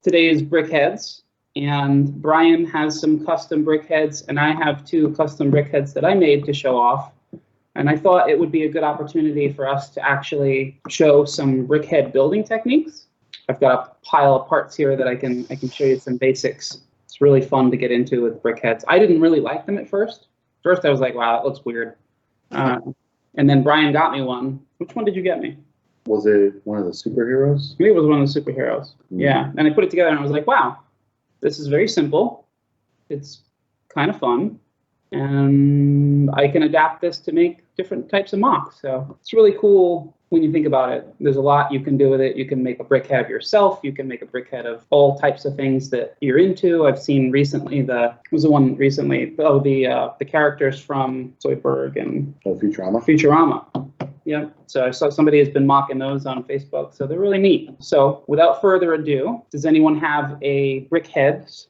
Today is Brickheadz, and Brian has some custom Brickheadz, and I have 2 custom Brickheadz that I made to show off. And I thought it would be a good opportunity for us to actually show some Brickhead building techniques. I've got a pile of parts here that I can show you some basics. It's really fun to get into with Brickheadz. I didn't really like them at first. First I was like, wow, that looks weird. And then Brian got me one. Which one did you get me? Was it one of the superheroes? I think it was one of the superheroes. Yeah. And I put it together and I was like, wow, this is very simple. It's kind of fun. And I can adapt this to make different types of MOCs. So it's really cool when you think about it. There's a lot you can do with it. You can make a brickhead of yourself. You can make a brickhead of all types of things that you're into. I've seen recently the characters from Zoidberg and Futurama. Yeah. So I saw somebody has been mocking those on Facebook. So they're really neat. So without further ado, does anyone have a Brickheadz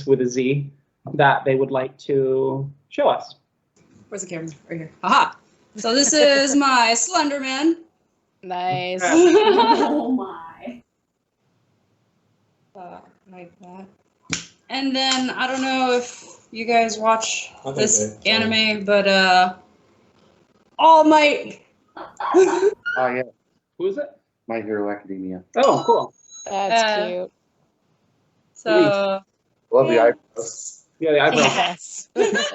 with a Z, that they would like to show us? Where's the camera? Right here. Aha! So this is my Slenderman. Nice. Oh my. Like that. And then, I don't know if you guys watch this anime, but All Might. Oh, yeah. Who is it? My Hero Academia. Oh, cool. That's cute. So. Love the eyebrows. Yeah, the eyebrows. Yes.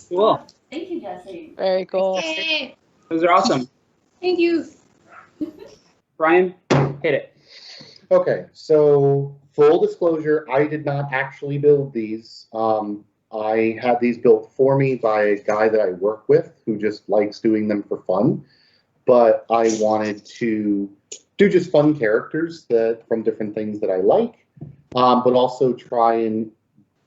Cool. Thank you, Jesse. Very cool. Yay. Those are awesome. Thank you. Brian, hit it. Okay, so full disclosure, I did not actually build these. I had these built for me by a guy that I work with who just likes doing them for fun. But I wanted to do just fun characters from different things that I like, but also try and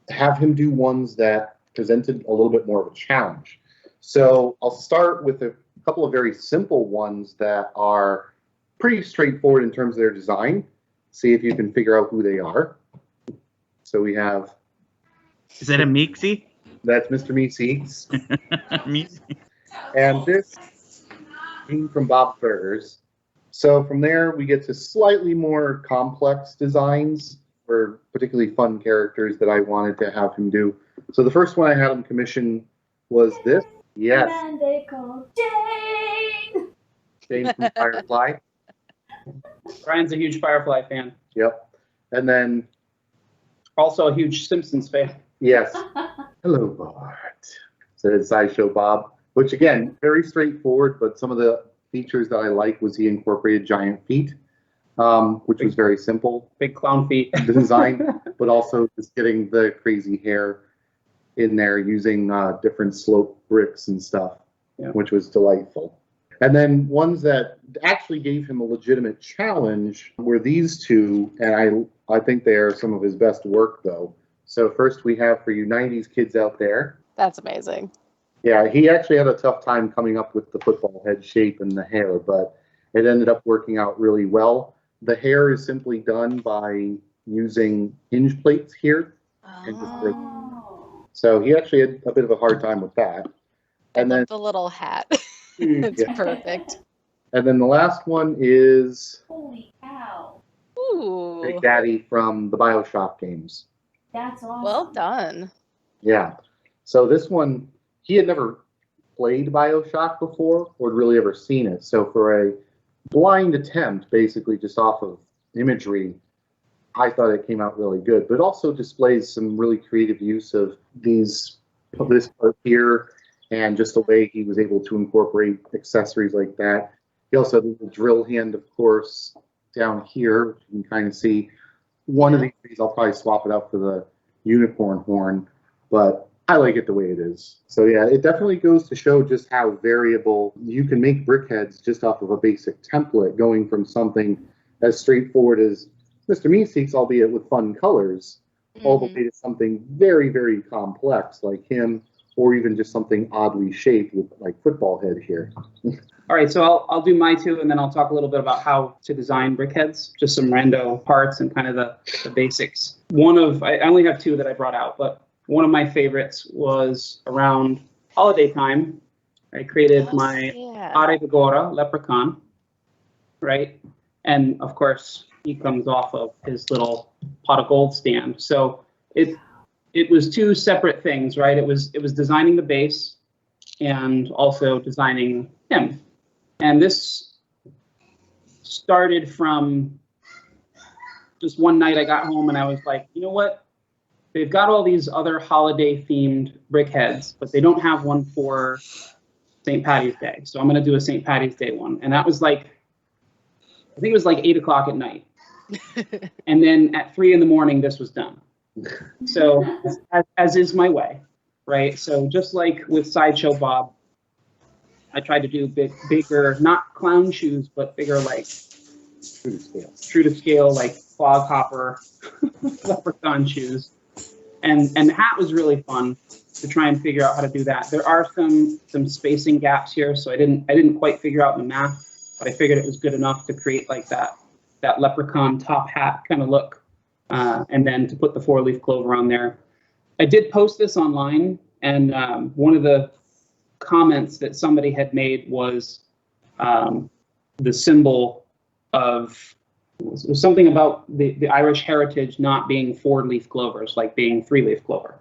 have him do ones that presented a little bit more of a challenge. So I'll start with a couple of very simple ones that are pretty straightforward in terms of their design. See if you can figure out who they are. So we have... Is that a Meeksy? That's Mr. Meeseeks. Meeksy. And this came from Bob's Burgers. So from there, we get to slightly more complex designs for particularly fun characters that I wanted to have him do. So the first one I had him commission was this. Yes. And they call Jayne. Jayne from Firefly. Brian's a huge Firefly fan. Yep. And then... Also a huge Simpsons fan. Yes. Hello, Bart. Said Sideshow Bob. Which, again, very straightforward, but some of the features that I like was he incorporated giant feet, which was very simple. Big clown feet. The design, but also just getting the crazy hair in there using different slope bricks and stuff, which was delightful. And then ones that actually gave him a legitimate challenge were these two, and I think they are some of his best work, though. So first we have for you 90s kids out there. That's amazing. Yeah, he actually had a tough time coming up with the football head shape and the hair, but it ended up working out really well. The hair is simply done by using hinge plates here. Oh. So he actually had a bit of a hard time with that. And then The little hat. It's perfect. And then the last one is Holy cow. Ooh. Big Daddy from the Bioshock games. That's awesome. Well done. Yeah. So this one, he had never played Bioshock before or really ever seen it. So for a blind attempt, basically just off of imagery, I thought it came out really good. But also displays some really creative use of this part here and just the way he was able to incorporate accessories like that. He also had the drill hand, of course, down here. You can kind of see one of these days I'll probably swap it out for the unicorn horn, but I like it the way it is. So yeah, it definitely goes to show just how variable you can make Brickheadz just off of a basic template, going from something as straightforward as Mr. Meeseeks, albeit with fun colors, all the way to something very, very complex like him, or even just something oddly shaped with like football head here. All right, so I'll do my 2, and then I'll talk a little bit about how to design Brickheadz, just some rando parts and kind of the basics. I only have 2 that I brought out, but one of my favorites was around holiday time. I created my Are Vigora leprechaun, right? And of course, he comes off of his little pot of gold stand. So it was two separate things, right? It was designing the base and also designing him. And this started from just one night I got home and I was like, you know what? They've got all these other holiday-themed brickheads, but they don't have one for St. Patty's Day. So I'm going to do a St. Patty's Day one. And that was like, I think it was like 8 o'clock at night. And then at 3 in the morning, this was done. So as is my way, right? So just like with Sideshow Bob, I tried to do bigger, not clown shoes, but bigger, like true to scale, like clog hopper, leprechaun shoes. And the hat was really fun to try and figure out how to do that. There are some spacing gaps here, so I didn't quite figure out the math, but I figured it was good enough to create like that leprechaun top hat kind of look, and then to put the 4-leaf clover on there. I did post this online, and one of the comments that somebody had made was the symbol of, it was something about the Irish heritage not being 4-leaf clovers, like being 3-leaf clover.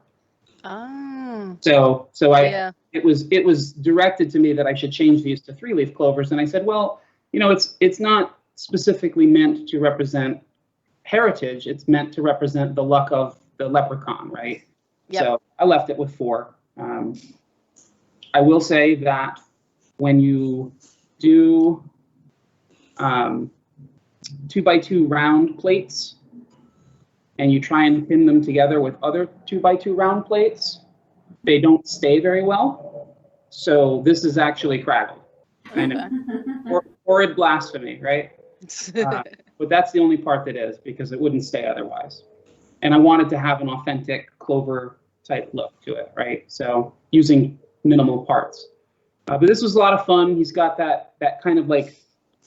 Oh. So Yeah. it was directed to me that I should change these to 3-leaf clovers, and I said, well, you know, it's not specifically meant to represent heritage. It's meant to represent the luck of the leprechaun, right? Yep. So I left it with 4. I will say that when you do 2x2 round plates and you try and pin them together with other 2x2 round plates, they don't stay very well. So this is actually craggled. Kind of horrid blasphemy, right? But that's the only part that is, because it wouldn't stay otherwise. And I wanted to have an authentic clover type look to it, right? So using minimal parts. But this was a lot of fun. He's got that kind of like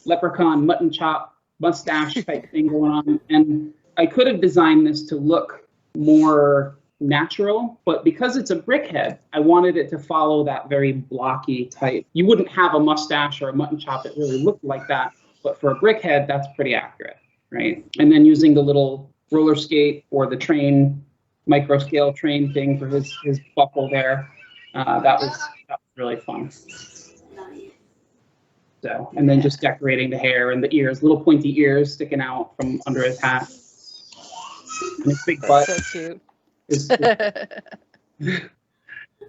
leprechaun mutton chop mustache type thing going on. And I could have designed this to look more natural, but because it's a brickhead, I wanted it to follow that very blocky type. You wouldn't have a mustache or a mutton chop that really looked like that, but for a brickhead, that's pretty accurate, right? And then using the little roller skate or the train, micro scale train thing for his buckle there, that was really fun. So, and then just decorating the hair and the ears, little pointy ears sticking out from under his hat. And his big butt. So cute.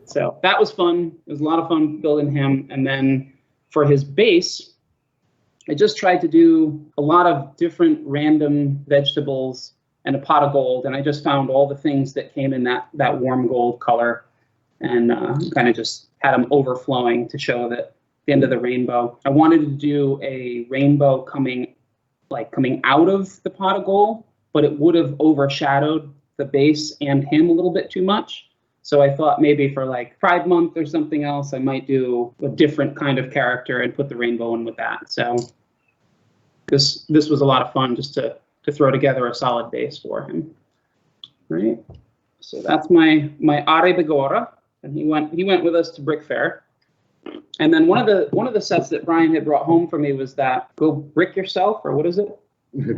So that was fun. It was a lot of fun building him. And then for his base, I just tried to do a lot of different random vegetables and a pot of gold. And I just found all the things that came in that warm gold color, and kind of just had them overflowing to show that the end of the rainbow. I wanted to do a rainbow coming out of the pot of gold, but it would have overshadowed the base and him a little bit too much. So I thought maybe for like Pride Month or something else, I might do a different kind of character and put the rainbow in with that. So this was a lot of fun just to throw together a solid base for him. Right. So that's my Are Begora, and he went with us to Brick Fair. And then one of the sets that Brian had brought home for me was that Go Brick Yourself, or what is it?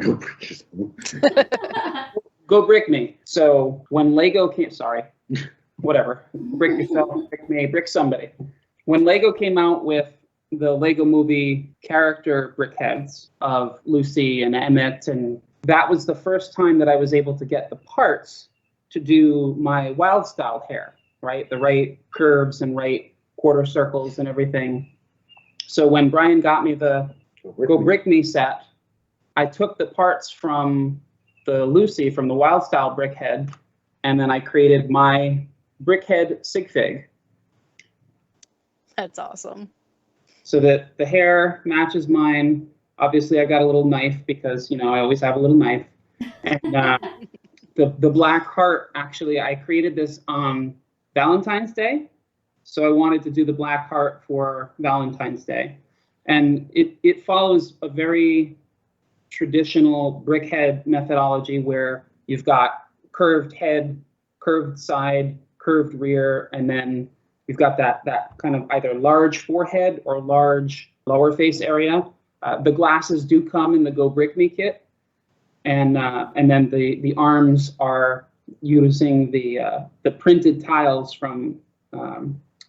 Go brick yourself. Go Brick Me. So when Lego came, whatever, brick yourself, brick me, brick somebody. When Lego came out with the Lego Movie character brickheads of Lucy and Emmett, and that was the first time that I was able to get the parts to do my wild style hair, right? The right curves and right quarter circles and everything. So when Brian got me the Go Brick Me set, I took the parts from the Lucy, from the wild style brickhead, and then I created my brickhead sigfig. That's awesome. So that the hair matches mine. Obviously, I got a little knife because, I always have a little knife. And the black heart, actually, I created this on Valentine's Day. So I wanted to do the black heart for Valentine's Day. And it follows a very traditional brickhead methodology where you've got curved head, curved side, curved rear, and then you've got that kind of either large forehead or large lower face area. The glasses do come in the Go Brick Me kit. and then the arms are using the printed tiles from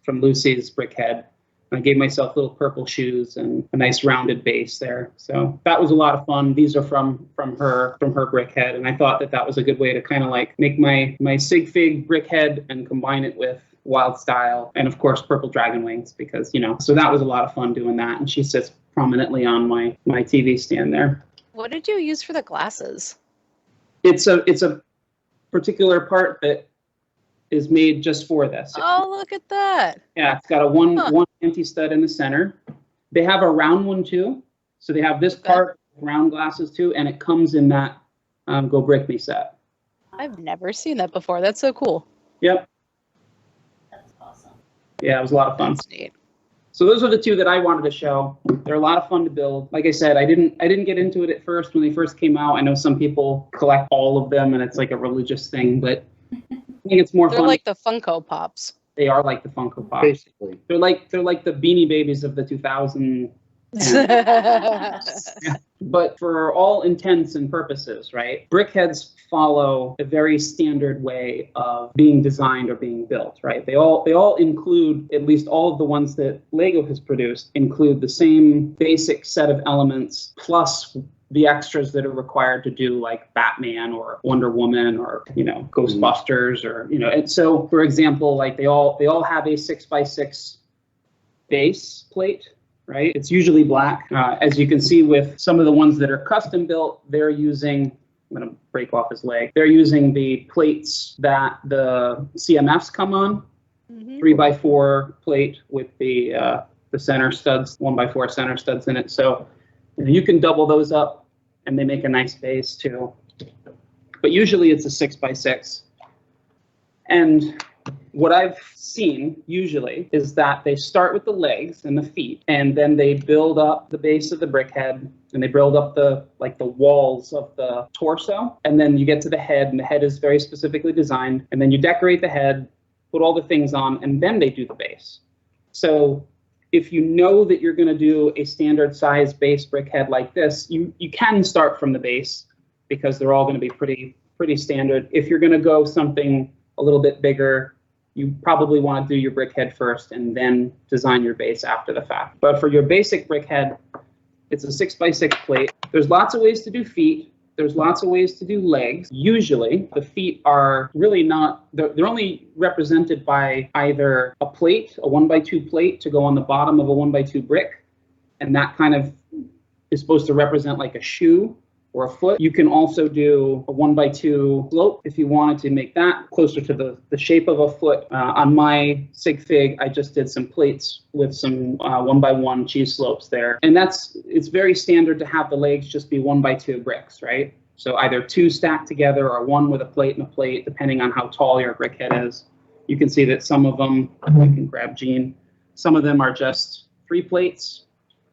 Lucy's Brickhead. I gave myself little purple shoes and a nice rounded base there. So that was a lot of fun. These are from her Brickhead, and I thought that was a good way to kind of like make my sig fig Brickhead and combine it with Wild Style and of course Purple Dragon Wings, because so that was a lot of fun doing that, and she sits prominently on my TV stand there. What did you use for the glasses? It's a particular part that is made just for this. Oh, look at that. Yeah, it's got a one anti-stud in the center. They have a round one too. So they have this part, round glasses too, and it comes in that Go Brick Me set. I've never seen that before. That's so cool. Yep. That's awesome. Yeah, it was a lot of fun. That's neat. So those are the two that I wanted to show. They're a lot of fun to build. Like I said, I didn't get into it at first when they first came out. I know some people collect all of them and it's like a religious thing, but I think it's more They're fun. like the Funko Pops. They are like the Funko Pops. Basically. They're like the Beanie Babies of the 2000. But for all intents and purposes, right? Brickheads follow a very standard way of being designed or being built, right? They all include, at least all of the ones that LEGO has produced, include the same basic set of elements plus the extras that are required to do like Batman or Wonder Woman or Ghostbusters or and so for example, like they all have a 6x6 base plate, right? It's usually black. As you can see with some of the ones that are custom built, they're using, I'm going to break off his leg, they're using the plates that the CMFs come on, 3x4 plate with the center studs, 1x4 center studs in it. So you can double those up and they make a nice base too. But usually it's a 6x6. And what I've seen usually is that they start with the legs and the feet, and then they build up the base of the brickhead, and they build up the walls of the torso, and then you get to the head, and the head is very specifically designed, and then you decorate the head, put all the things on, and then they do the base. So if you know that you're going to do a standard size base brickhead like this, you can start from the base because they're all going to be pretty standard. If you're going to go something a little bit bigger, you probably want to do your brickhead first and then design your base after the fact. But for your basic brickhead, it's a 6x6 plate. There's lots of ways to do feet. There's lots of ways to do legs. Usually, the feet are really not, they're only represented by either a plate, a 1x2 plate to go on the bottom of a 1x2 brick, and that kind of is supposed to represent like a shoe or a foot. You can also do a 1x2 slope if you wanted to make that closer to the shape of a foot. On my sig fig, I just did some plates with some 1x1 cheese slopes there. And it's very standard to have the legs just be 1x2 bricks, right? So either two stacked together or one with a plate and a plate, depending on how tall your brickhead is. You can see that some of them, I can grab Jayne, some of them are just 3 plates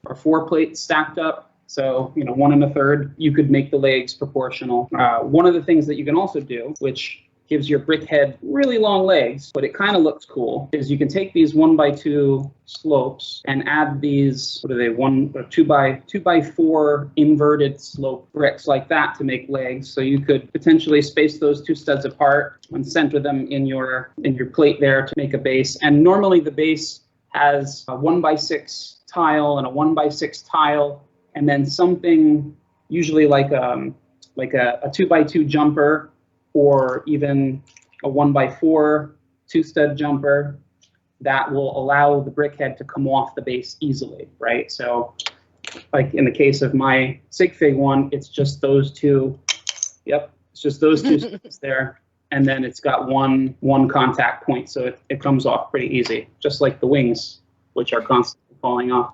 or 4 plates stacked up. So, 1 1/3, you could make the legs proportional. One of the things that you can also do, which gives your brickhead really long legs, but it kind of looks cool, is you can take these 1x2 slopes and add these, 2x4 inverted slope bricks like that to make legs. So you could potentially space those 2 studs apart and center them in your plate there to make a base. And normally the base has a 1x6 tile and a 1x6 tile, and then something usually like a 2x2 jumper, or even a 1x4 2-stud jumper that will allow the brickhead to come off the base easily, right? So like in the case of my sig fig one, it's just those two. Yep, it's just those 2 studs there. And then it's got one contact point, so it comes off pretty easy, just like the wings, which are constantly falling off.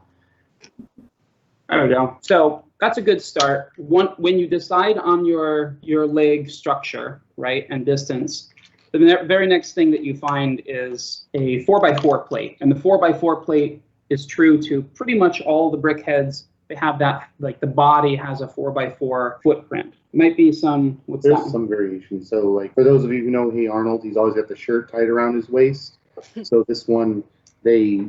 There we go. So that's a good start. When you decide on your leg structure, right, and distance, the very next thing that you find is a 4x4 plate. And the 4x4 plate is true to pretty much all the brickheads. They have that, like the body has a 4x4 footprint. Might be some, There's some variation. So like for those of you who know, hey, Arnold, he's always got the shirt tied around his waist. So this one, they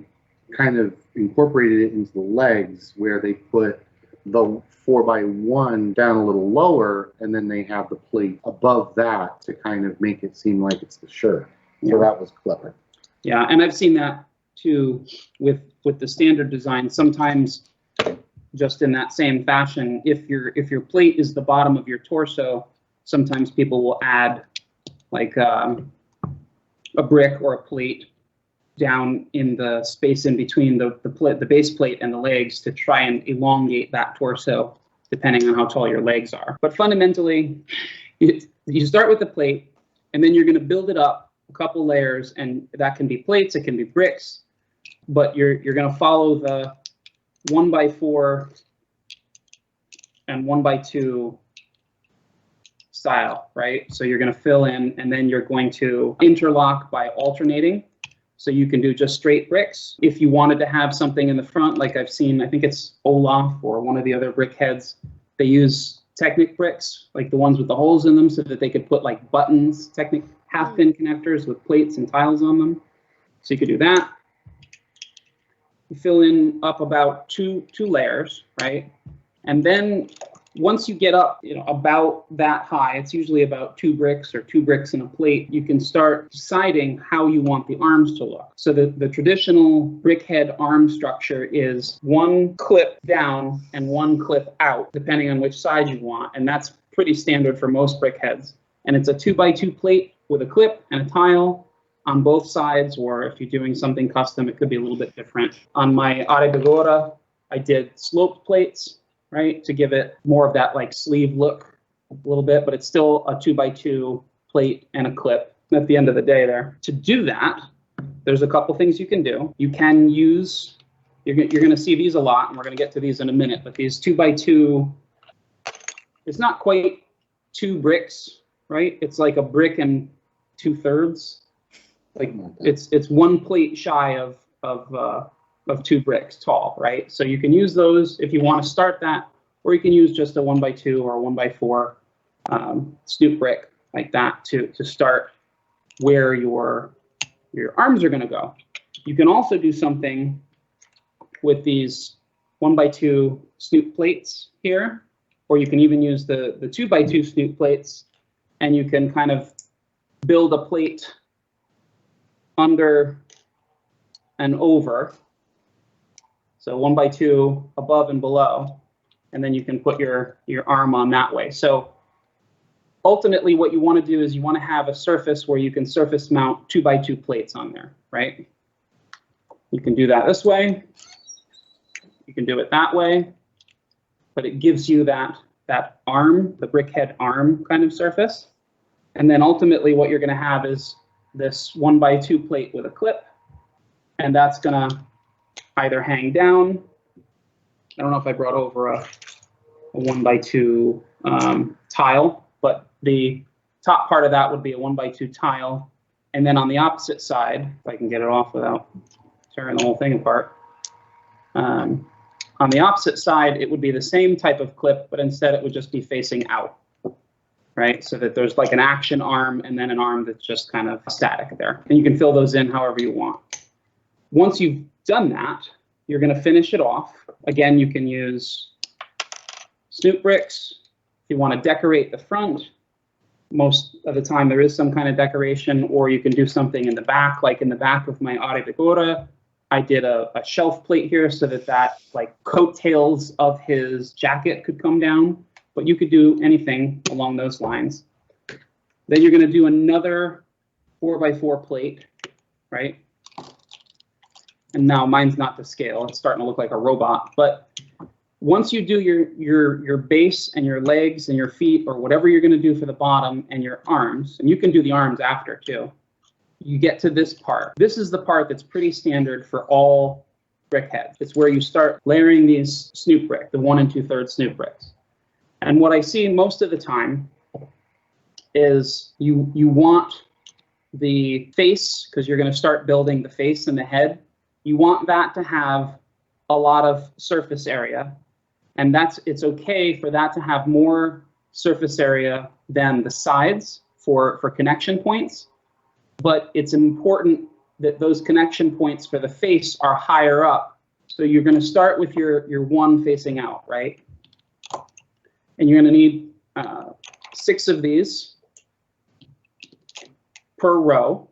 kind of incorporated it into the legs where they put the 4x1 down a little lower, and then they have the plate above that to kind of make it seem like it's the shirt. So that was clever. Yeah, and I've seen that too with the standard design. Sometimes just in that same fashion, if your plate is the bottom of your torso, sometimes people will add like a brick or a plate down in the space in between the base plate and the legs to try and elongate that torso, depending on how tall your legs are. But fundamentally, you start with the plate, and then you're going to build it up a couple layers, and that can be plates, it can be bricks, but you're going to follow the 1x4 and 1x2 style, right? So you're going to fill in, and then you're going to interlock by alternating. So you can do just straight bricks. If you wanted to have something in the front, like I've seen, I think it's Olaf or one of the other Brickheadz, they use Technic bricks, like the ones with the holes in them, so that they could put like buttons, Technic half-pin connectors with plates and tiles on them. So you could do that. You fill in up about two layers, right? And then once you get up, about that high, it's usually about 2 bricks or 2 bricks in a plate, you can start deciding how you want the arms to look. So the traditional brickhead arm structure is 1 clip down and 1 clip out, depending on which side you want. And that's pretty standard for most brickheads. And it's a 2x2 plate with a clip and a tile on both sides, or if you're doing something custom, it could be a little bit different. On my Arnold, I did sloped plates, right, to give it more of that like sleeve look a little bit, but it's still a 2x2 plate and a clip at the end of the day there. To do that, there's a couple things you can do. You can use, you're going to see these a lot, and we're going to get to these in a minute, but these 2x2, it's not quite 2 bricks, right? It's like a brick and 2/3. Like it's 1 plate shy of 2 bricks tall, right? So you can use those if you want to start that, or you can use just a 1x2 or a 1x4 snoop brick like that to start where your arms are going to go. You can also do something with these 1x2 snoop plates here, or you can even use the 2x2 snoop plates, and you can kind of build a plate under and over. So 1x2 above and below, and then you can put your arm on that way. So ultimately what you want to do is you want to have a surface where you can surface mount 2x2 plates on there, right? You can do that this way. You can do it that way, but it gives you that arm, the brickhead arm kind of surface. And then ultimately what you're going to have is this 1x2 plate with a clip, and that's going to either hang down. I don't know if I brought over a 1x2 tile, but the top part of that would be a 1x2 tile. And then on the opposite side, if I can get it off without tearing the whole thing apart, on the opposite side, it would be the same type of clip, but instead it would just be facing out, right? So that there's like an action arm and then an arm that's just kind of static there. And you can fill those in however you want. Once you've done that, you're going to finish it off. Again, you can use snoop bricks. If you want to decorate the front, most of the time there is some kind of decoration, or you can do something in the back, like in the back of my Arnold, I did a shelf plate here so that like coattails of his jacket could come down, but you could do anything along those lines. Then you're going to do another 4x4 plate, right? And now mine's not to scale. It's starting to look like a robot. But once you do your base and your legs and your feet, or whatever you're going to do for the bottom, and your arms, and you can do the arms after too, you get to this part. This is the part that's pretty standard for all brickheads. It's where you start layering these snoop brick, the 1 2/3 snoop bricks. And what I see most of the time is you want the face, because you're going to start building the face and the head. You want that to have a lot of surface area, and it's okay for that to have more surface area than the sides for connection points, but it's important that those connection points for the face are higher up. So you're going to start with your 1 facing out, right? And you're going to need 6 of these per row.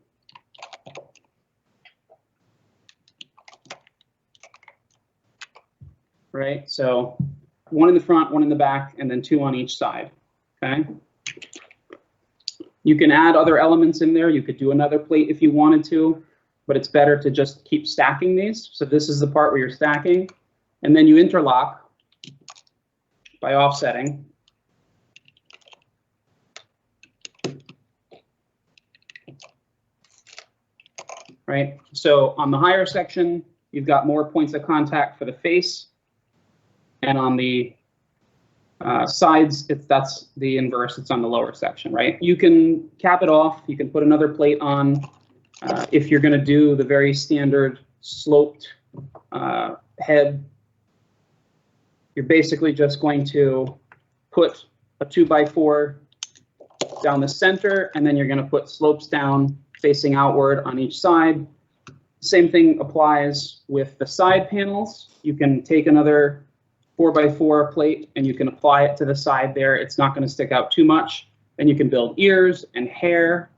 Right, so 1 in the front, 1 in the back, and then 2 on each side, okay? You can add other elements in there. You could do another plate if you wanted to, but it's better to just keep stacking these. So this is the part where you're stacking, and then you interlock by offsetting. Right, so on the higher section, you've got more points of contact for the face. And on the sides, that's the inverse. It's on the lower section, right? You can cap it off. You can put another plate on. If you're going to do the very standard sloped head, you're basically just going to put a 2x4 down the center, and then you're going to put slopes down facing outward on each side. Same thing applies with the side panels. You can take another 4x4 plate and you can apply it to the side there. It's not going to stick out too much. Then you can build ears and hair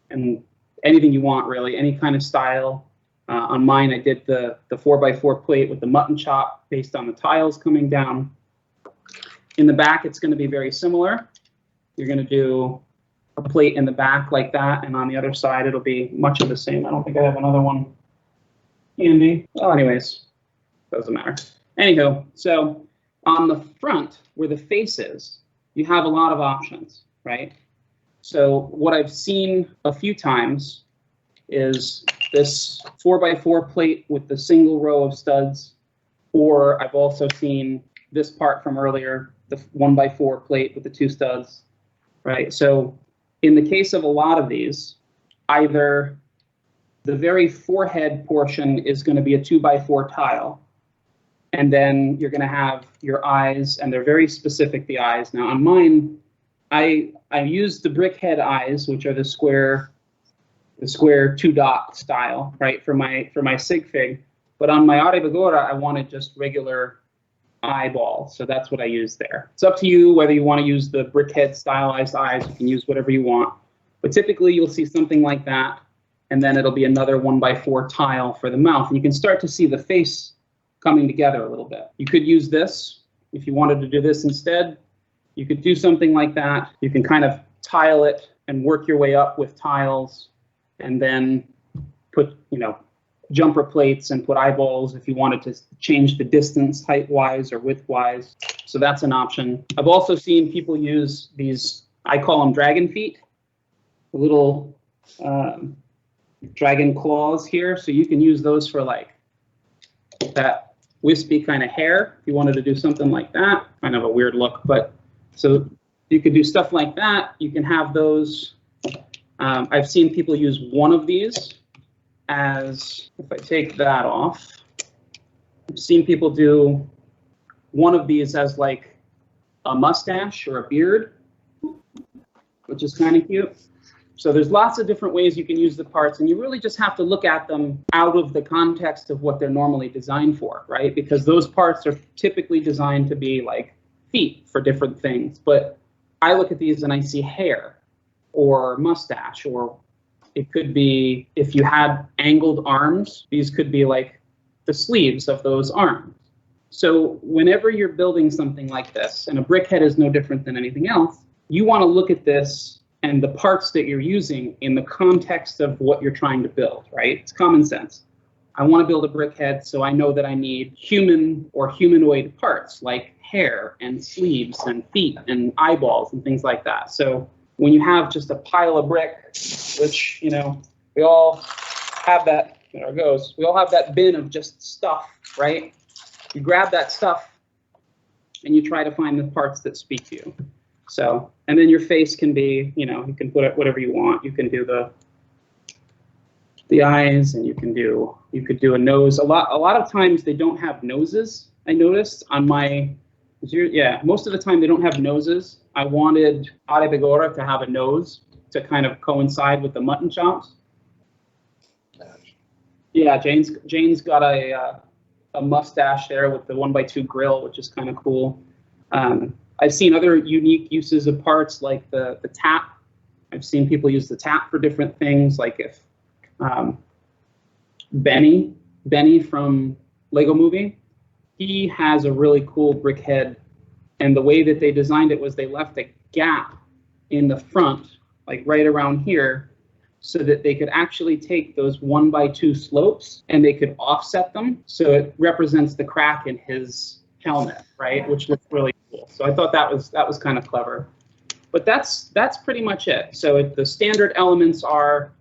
and anything you want, really, any kind of style. On mine, I did the 4x4 plate with the mutton chop based on the tiles coming down. In the back, it's going to be very similar. You're going to do a plate in the back like that, and on the other side, it'll be much of the same. I don't think I have another one handy. Well, anyways, doesn't matter. Anywho, so on the front, where the face is, you have a lot of options, right? So what I've seen a few times is this 4x4 plate with the single row of studs, or I've also seen this part from earlier, the 1x4 plate with the 2 studs, right? So in the case of a lot of these, either the very forehead portion is going to be a 2x4 tile, and then you're going to have your eyes, and they're very specific, the eyes. Now on mine, I used the brickhead eyes, which are the square 2-dot style, right, for my sig fig. But on my Aribagora, I wanted just regular eyeball, so that's what I used there. It's up to you whether you want to use the brickhead stylized eyes. You can use whatever you want, but typically you'll see something like that, and then it'll be another 1x4 tile for the mouth, and you can start to see the face coming together a little bit. You could use this if you wanted to do this instead. You could do something like that. You can kind of tile it and work your way up with tiles, and then put, you know, jumper plates and put eyeballs if you wanted to change the distance height-wise or width-wise. So that's an option. I've also seen people use these, I call them dragon feet, the little dragon claws here. So you can use those for like that wispy kind of hair if you wanted to do something like that. Kind of a weird look, but so you could do stuff like that. You can have those. I've seen people use one of these as, if I take that off, I've seen people do one of these as like a mustache or a beard, which is kind of cute. So there's lots of different ways you can use the parts, and you really just have to look at them out of the context of what they're normally designed for, right? Because those parts are typically designed to be like feet for different things. But I look at these and I see hair or mustache, or it could be, if you had angled arms, these could be like the sleeves of those arms. So whenever you're building something like this, and a brickhead is no different than anything else, you want to look at this and the parts that you're using in the context of what you're trying to build, right? It's common sense. I want to build a brickhead, so I know that I need human or humanoid parts like hair and sleeves and feet and eyeballs and things like that. So when you have just a pile of brick, which, you know, we all have that, there it goes, we all have that bin of just stuff, right? You grab that stuff and you try to find the parts that speak to you. So, and then your face can be, you know, you can put it whatever you want. You can do the eyes, and you could do a nose. A lot of times they don't have noses. I noticed on my, yeah, most of the time they don't have noses. I wanted Aribagora to have a nose to kind of coincide with the mutton chops. Yeah, Jayne's got a mustache there with the 1x2 grill, which is kind of cool. I've seen other unique uses of parts like the tap. I've seen people use the tap for different things, like if Benny from Lego Movie, he has a really cool brickhead, and the way that they designed it was they left a gap in the front, like right around here, so that they could actually take those 1x2 slopes and they could offset them, so it represents the crack in his helmet, right? Which looks really cool. So I thought that was kind of clever. But that's pretty much it. So the standard elements are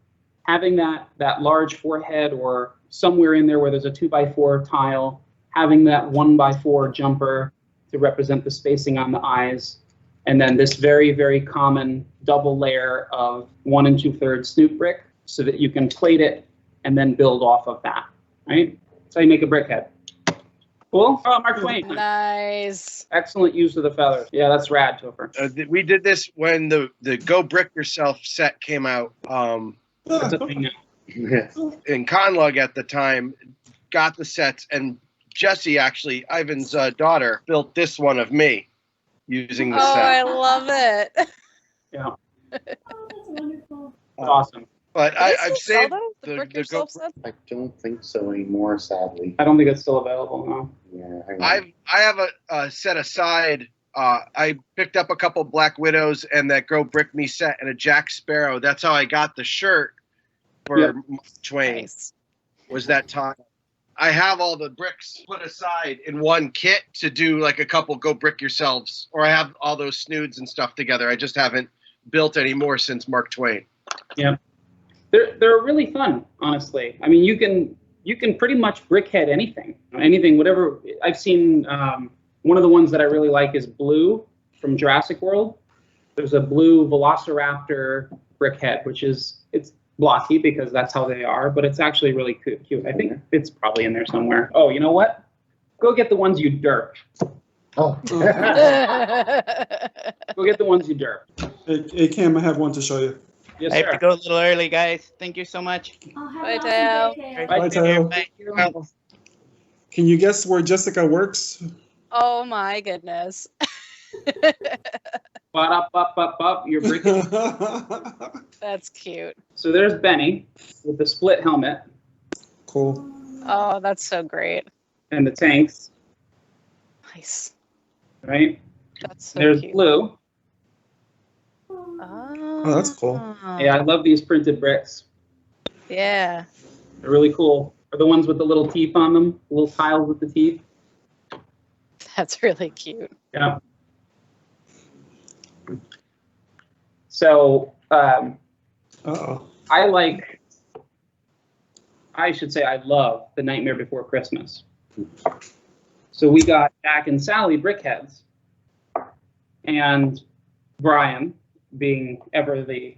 having that large forehead, or somewhere in there where there's a 2x4 tile, having that 1x4 jumper to represent the spacing on the eyes, and then this very, very common double layer of 1 2/3 snoop brick, so that you can plate it and then build off of that, right? That's how you make a brickhead. Cool? Oh, Mark Twain. Nice. Excellent use of the feathers. Yeah, that's rad, Topher. We did this when the Go Brick Yourself set came out. That's a thing now. Yeah. In ConnLUG at the time, got the sets, and Jessie, actually, Ivan's daughter, built this one of me using the Oh, I set. love it. Yeah, Oh, that's wonderful. that's awesome. But Do they I've still saved sell those? The the brick Go yourself set? I don't think so anymore, sadly. I don't think it's still available now. Yeah, hang on. I have a set aside. I picked up a couple Black Widows and that Go Brick Me set and a Jack Sparrow. That's how I got the shirt for Yep. Twain. Nice. Was that time. I have all the bricks put aside in one kit to do like a couple Go Brick Yourselves, or I have all those snoods and stuff together. I just haven't built any more since Mark Twain. Yeah, they're really fun, honestly. I mean, you can pretty much brickhead anything, whatever. I've seen one of the ones that I really like is Blue from Jurassic World. There's a blue Velociraptor brickhead, which it's blocky because that's how they are, but it's actually really cute. I think it's probably in there somewhere. Oh, you know what? Go get the ones you derp. Oh. Go get the ones you derp. Hey, Cam, I have one to show you. Yes, I have to sir. go a little early, guys. Thank you so much. Oh, have Bye, an Tao. awesome day, Bye, Bye, take care. Tao. Bye. Can you guess where Jessica works? Oh my goodness. Ba-da-ba-ba-ba, you're breaking. That's cute. So there's Benny with the split helmet Cool. Oh, that's so great. and the tanks, Nice. right? That's so There's cute. Blue. Oh, that's cool. Yeah, I love these printed bricks. Yeah. They're really cool. Are the ones with the little teeth on them, little tiles with the teeth. That's really cute. Yeah. So Uh-oh. I love The Nightmare Before Christmas. So we got Jack and Sally brickheads, and Brian, being ever the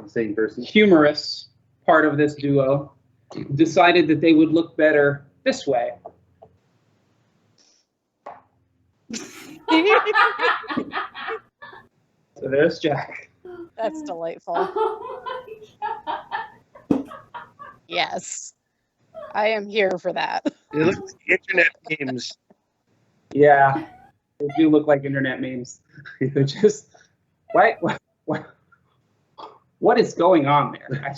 Same person. humorous part of this duo, decided that they would look better this way. So there's Jack. That's delightful. Oh my god. Yes. I am here for that. It looks like internet memes. Yeah, they do look like internet memes. They're just, what is going on there?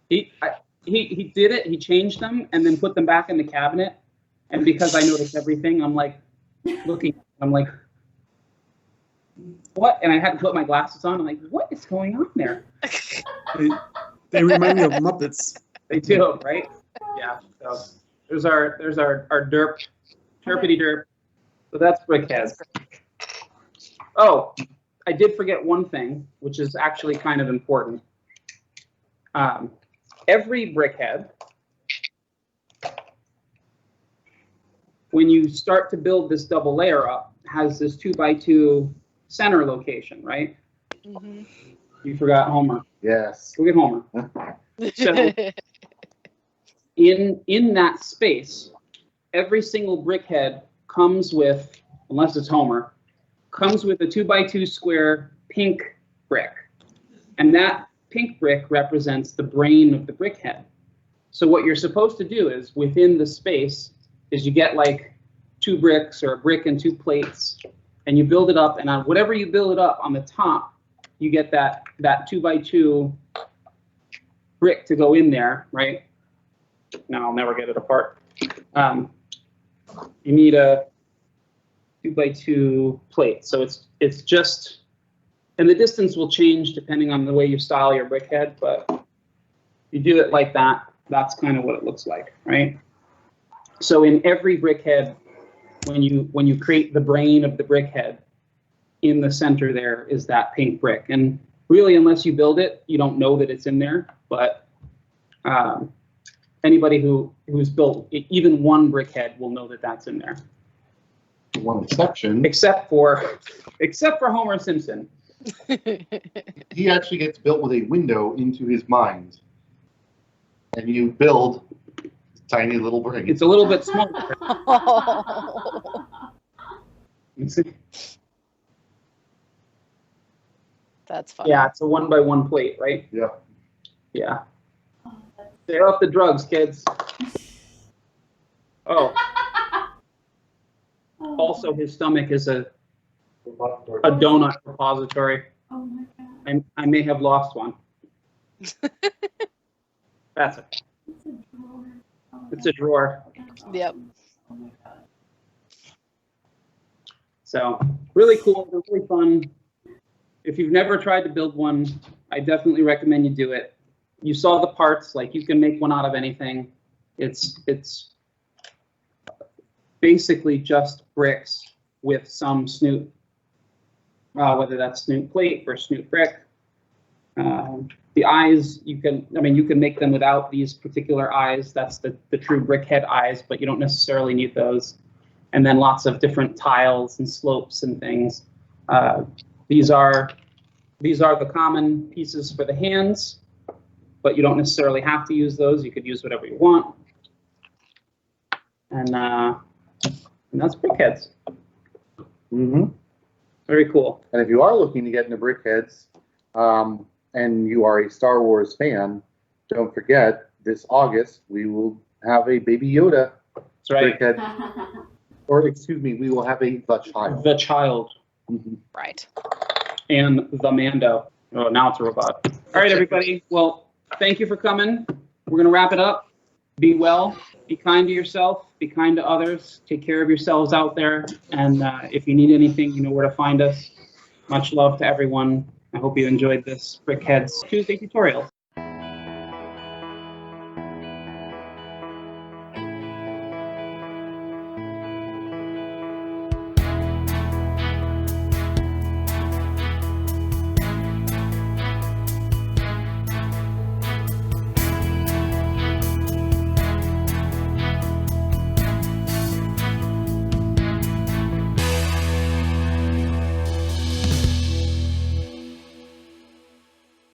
He did it. He changed them and then put them back in the cabinet. And because I noticed everything, I'm like looking. I'm like, what? And I had to put my glasses on. I'm like, what is going on there? They remind me of Muppets. They do, right? Yeah. So there's our derp, derpity derp. So that's brickheads. Oh, I did forget one thing, which is actually kind of important. Every brickhead, when you start to build this double layer up, has this 2x2 center location, right? Mhm. You forgot Homer. Yes. Go get Homer. So in that space, every single brickhead comes with, unless it's Homer, comes with a 2x2 square pink brick. And that pink brick represents the brain of the brickhead. So what you're supposed to do is, within the space, is you get like 2 bricks or a brick and 2 plates, and you build it up, and on whatever you build it up on the top, you get that 2x2 brick to go in there, right? Now I'll never get it apart. You need a 2x2 plate, so it's just, and the distance will change depending on the way you style your brickhead, but you do it like that, that's kind of what it looks like, right? So in every brickhead, when you create the brain of the brickhead, in the center there is that pink brick. And really, unless you build it, you don't know that it's in there. But anybody who's built even one brickhead will know that that's in there. One exception. Except for Homer Simpson. He actually gets built with a window into his mind. And you build tiny little brain. It's a little bit smaller. That's fun. Yeah, it's a 1x1 plate, right? Yeah. Yeah. Stay off the drugs, kids. Oh. Also, his stomach is a donut repository. Oh my god. I may have lost one. That's it. It's a drawer. Oh my It's a drawer. God. That's awesome. Yep. Oh my god. So really cool, really fun. If you've never tried to build one, I definitely recommend you do it. You saw the parts, like you can make one out of anything. It's basically just bricks with some snoot, whether that's snoot plate or snoot brick. The eyes, you can make them without these particular eyes. That's the true brickhead eyes, but you don't necessarily need those. And then lots of different tiles and slopes and things. These are the common pieces for the hands, but you don't necessarily have to use those. You could use whatever you want. And that's brickheads. Mm-hmm. Very cool. And if you are looking to get into brickheads, and you are a Star Wars fan, don't forget, this August, we will have a Baby Yoda That's right. brickhead. Or, excuse me, we will have a The Child. The Child Mhm. Right. and the Mando. Oh, now it's a robot. All right, everybody. Well, thank you for coming. We're going to wrap it up. Be well. Be kind to yourself. Be kind to others. Take care of yourselves out there. And if you need anything, you know where to find us. Much love to everyone. I hope you enjoyed this Brickheadz Tuesday tutorial.